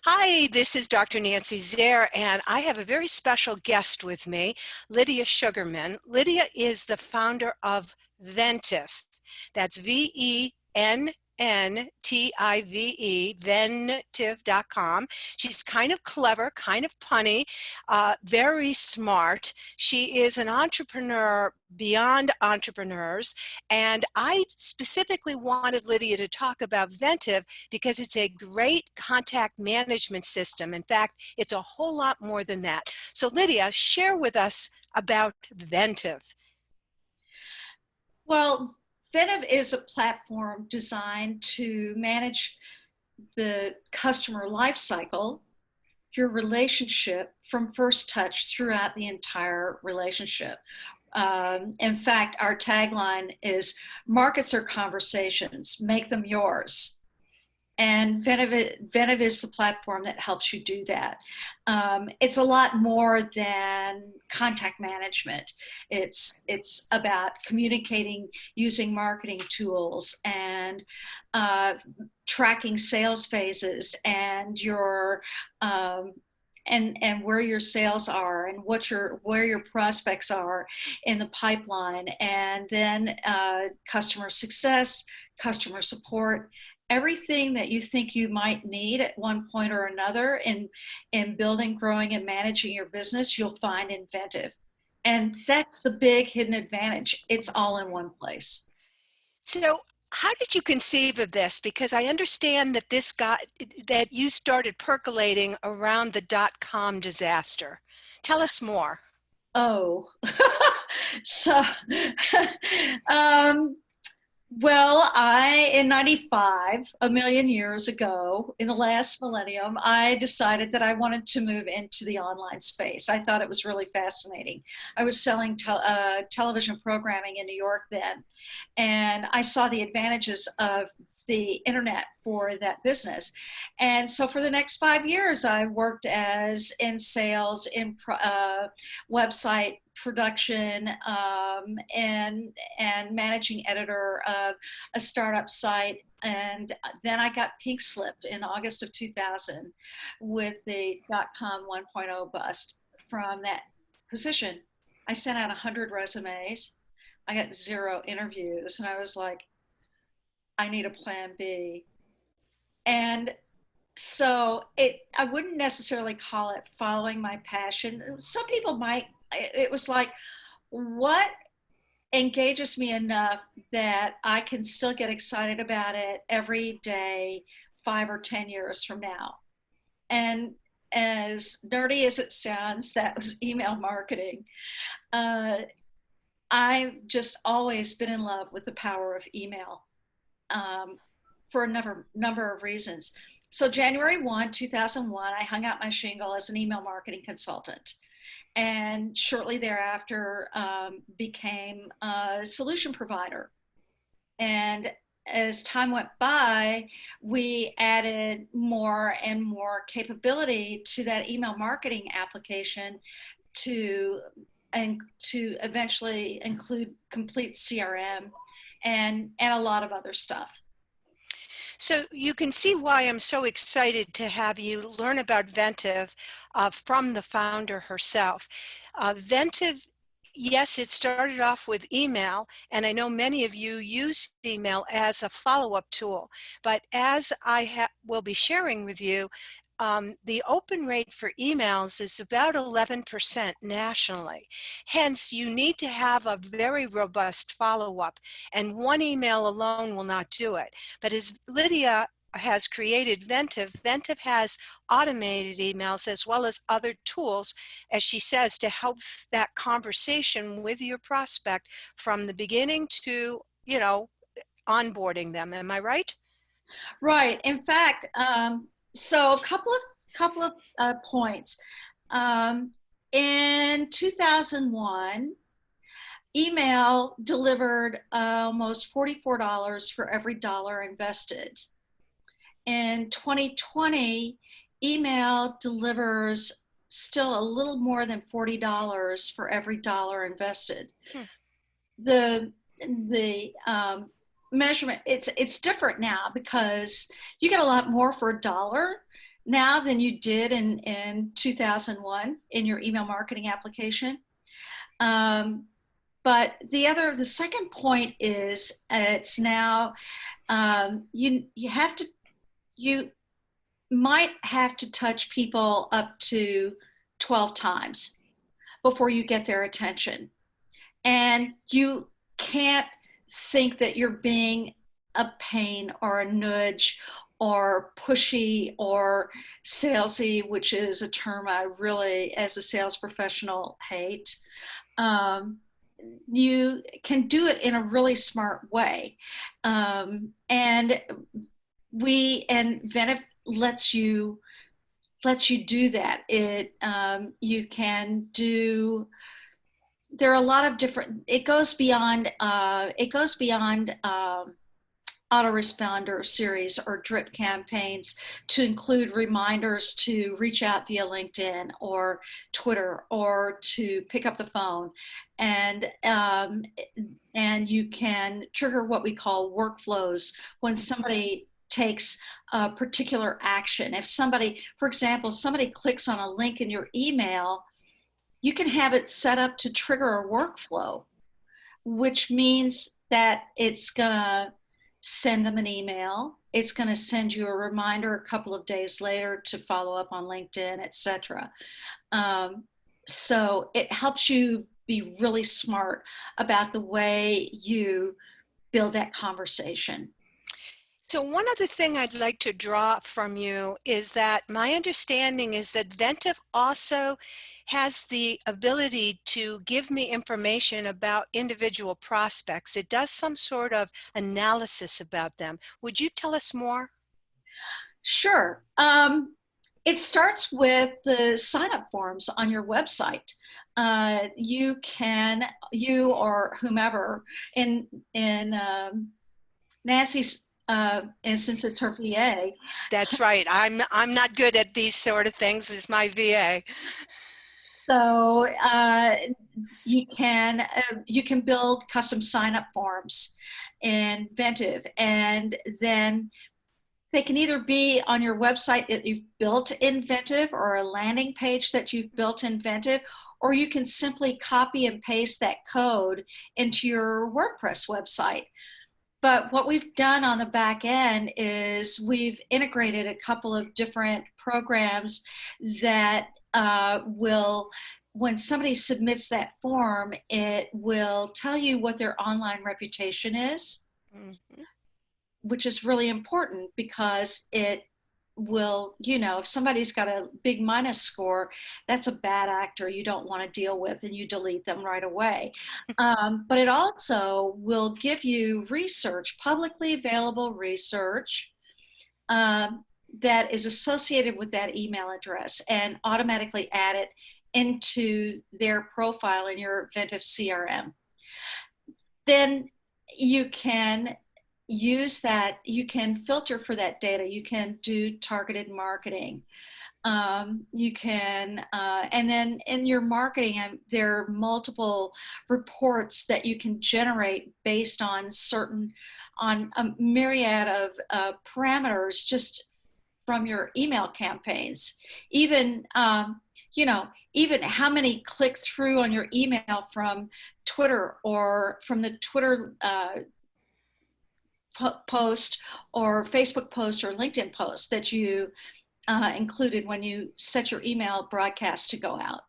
Hi, this is Dr. Nancy Zare, and I have a very special guest with me, Lydia Sugarman. Lydia is the founder of Venntive. That's Venntive, venntive.com. She's kind of clever, kind of punny, very smart. She is an entrepreneur beyond entrepreneurs, and I specifically wanted Lydia to talk about Venntive because it's a great contact management system. In fact, it's a whole lot more than that. So Lydia, share with us about Venntive. Well, Venntive is a platform designed to manage the customer life cycle, your relationship from first touch throughout the entire relationship. In fact, our tagline is markets are conversations, make them yours. And Venntive is the platform that helps you do that. It's a lot more than contact management. It's about communicating using marketing tools and tracking sales phases and your and where your sales are and where your prospects are in the pipeline, and then customer success, customer support, everything that you think you might need at one point or another in building, growing, and managing your business, you'll find in Venntive. And that's the big hidden advantage. It's all in one place. So how did you conceive of this? Because I understand that that you started percolating around the dot-com disaster. Tell us more. Oh, so um, well, in 95, a million years ago, in the last millennium, I decided that I wanted to move into the online space. I thought it was really fascinating. I was selling television programming in New York then, and I saw the advantages of the internet for that business. And so for the next 5 years, I worked as in sales, in website production, and managing editor of a startup site. And then I got pink slipped in August of 2000 with the .com 1.0 bust from that position. I sent out 100 resumes. I got 0 interviews, and I was like, I need a plan B. And so I wouldn't necessarily call it following my passion. Some people might. It was like, what engages me enough that I can still get excited about it every day, 5 or 10 years from now. And as nerdy as it sounds, that was email marketing. Uh, I've just always been in love with the power of email, for a number of reasons. So January 1, 2001, I hung out my shingle as an email marketing consultant, and shortly thereafter became a solution provider. And as time went by, we added more and more capability to that email marketing application to to eventually include complete CRM and a lot of other stuff. So you can see why I'm so excited to have you learn about Venntive from the founder herself. Venntive, yes, it started off with email, and I know many of you use email as a follow-up tool. But as I will be sharing with you, the open rate for emails is about 11% nationally. Hence, you need to have a very robust follow-up, and one email alone will not do it. But as Lydia has created Venntive, Venntive has automated emails as well as other tools, as she says, to help that conversation with your prospect from the beginning to, onboarding them. Am I right? Right. In fact, so a couple of points. Um, in 2001, email delivered almost $44 for every dollar invested. In 2020, email delivers still a little more than $40 for every dollar invested. Hmm. The measurement, it's different now because you get a lot more for a dollar, now than you did in 2001 in your email marketing application. Um, but the second point is it's now you might have to touch people up to 12 times before you get their attention. And you can't think that you're being a pain or a nudge or pushy or salesy, which is a term I really, as a sales professional, hate. Um, you can do it in a really smart way. And Venntive lets you do that. You can do, there are a lot of different, it goes beyond autoresponder series or drip campaigns to include reminders to reach out via LinkedIn or Twitter or to pick up the phone. And you can trigger what we call workflows when somebody takes a particular action. If somebody, for example, somebody clicks on a link in your email, you can have it set up to trigger a workflow, which means that it's going to send them an email. It's going to send you a reminder a couple of days later to follow up on LinkedIn, etc. So it helps you be really smart about the way you build that conversation. So one other thing I'd like to draw from you is that my understanding is that Venntive also has the ability to give me information about individual prospects. It does some sort of analysis about them. Would you tell us more? Sure. It starts with the sign up forms on your website. You or whomever, in Nancy's instance, it's her VA. That's right. I'm not good at these sort of things. It's my VA. So you can build custom sign up forms in Venntive, and then they can either be on your website that you've built in Venntive or a landing page that you've built in Venntive, or you can simply copy and paste that code into your WordPress website. But what we've done on the back end is we've integrated a couple of different programs that will, when somebody submits that form, it will tell you what their online reputation is, Mhm. which is really important because it will, if somebody's got a big minus score, that's a bad actor you don't want to deal with and you delete them right away. But it also will give you research, publicly available research that is associated with that email address and automatically add it into their profile in your Venntive CRM. Then you can use that, you can filter for that data, you can do targeted marketing. You can, and then in your marketing, there are multiple reports that you can generate based on on a myriad of parameters just from your email campaigns. Even, even how many click through on your email from Twitter or from the Twitter post or Facebook post or LinkedIn post that you included when you set your email broadcast to go out.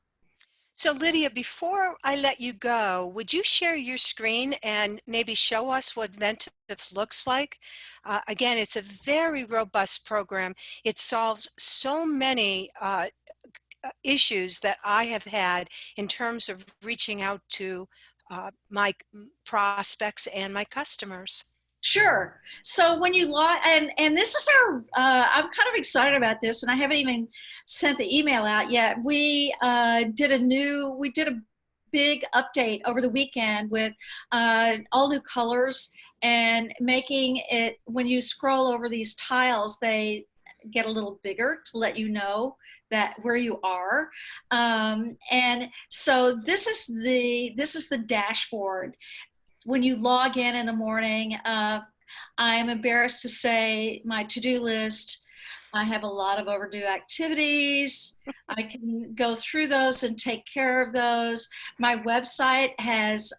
So Lydia, before I let you go, would you share your screen and maybe show us what Venntive looks like? Again, it's a very robust program. It solves so many issues that I have had in terms of reaching out to my prospects and my customers. Sure. So when you log, and this is our, I'm kind of excited about this, and I haven't even sent the email out yet. We did a big update over the weekend with all new colors and making it, when you scroll over these tiles, they get a little bigger to let you know that where you are. And so this is the dashboard when you log in the morning. I'm embarrassed to say my to-do list I have a lot of overdue activities. I can go through those and take care of those. My website has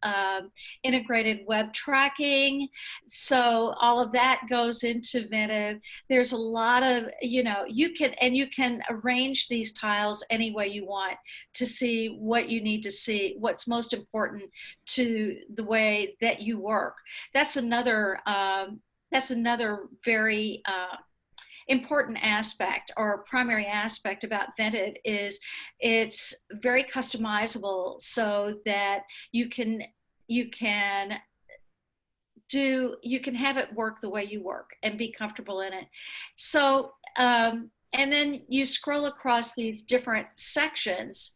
integrated web tracking. So all of that goes into Venntive. There's a lot of, you can arrange these tiles any way you want to see what you need to see, what's most important to the way that you work. That's another, very important aspect or primary aspect about Venntive is it's very customizable so that you can you can have it work the way you work and be comfortable in it. So and then you scroll across these different sections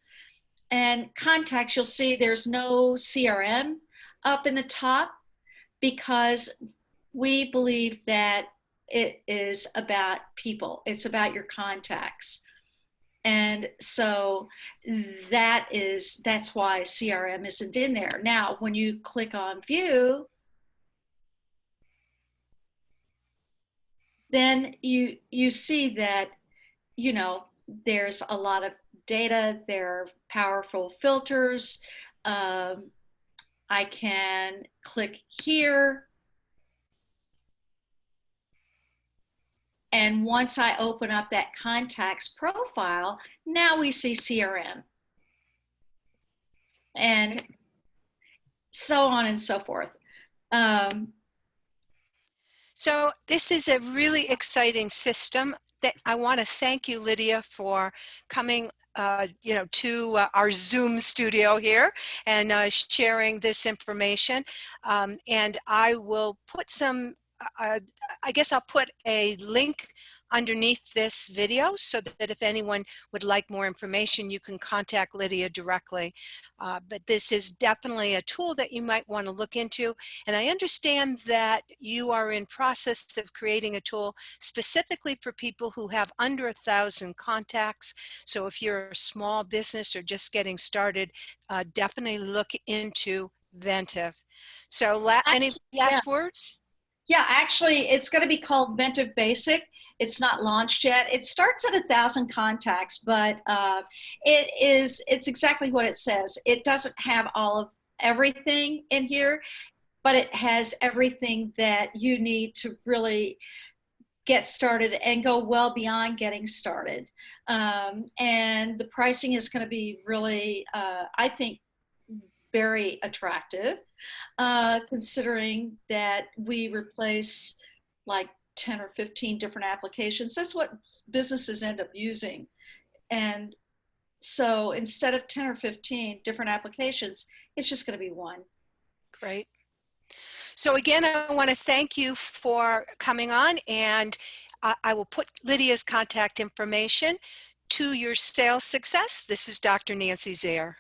and contacts, you'll see there's no CRM up in the top because we believe that it is about people. It's about your contacts. And so that's why CRM isn't in there. Now, when you click on view, then you see that, there's a lot of data, there are powerful filters. I can click here. And once I open up that contacts profile, now we see CRM and so on and so forth. So this is a really exciting system that I want to thank you, Lydia, for coming to our Zoom studio here and sharing this information. And I will put I guess I'll put a link underneath this video so that if anyone would like more information, you can contact Lydia directly. But this is definitely a tool that you might want to look into. And I understand that you are in process of creating a tool specifically for people who have under 1,000 contacts. So if you're a small business or just getting started, definitely look into Venntive. So any Yeah. last words? Yeah, actually, it's going to be called Venntive Basic. It's not launched yet. It starts at 1,000 contacts, but it's exactly what it says. It doesn't have all of everything in here, but it has everything that you need to really get started and go well beyond getting started. And the pricing is going to be really, I think, very attractive, considering that we replace like 10 or 15 different applications. That's what businesses end up using. And so instead of 10 or 15 different applications, it's just going to be one. Great. So again, I want to thank you for coming on, and I will put Lydia's contact information to your sales success. This is Dr. Nancy Zaire.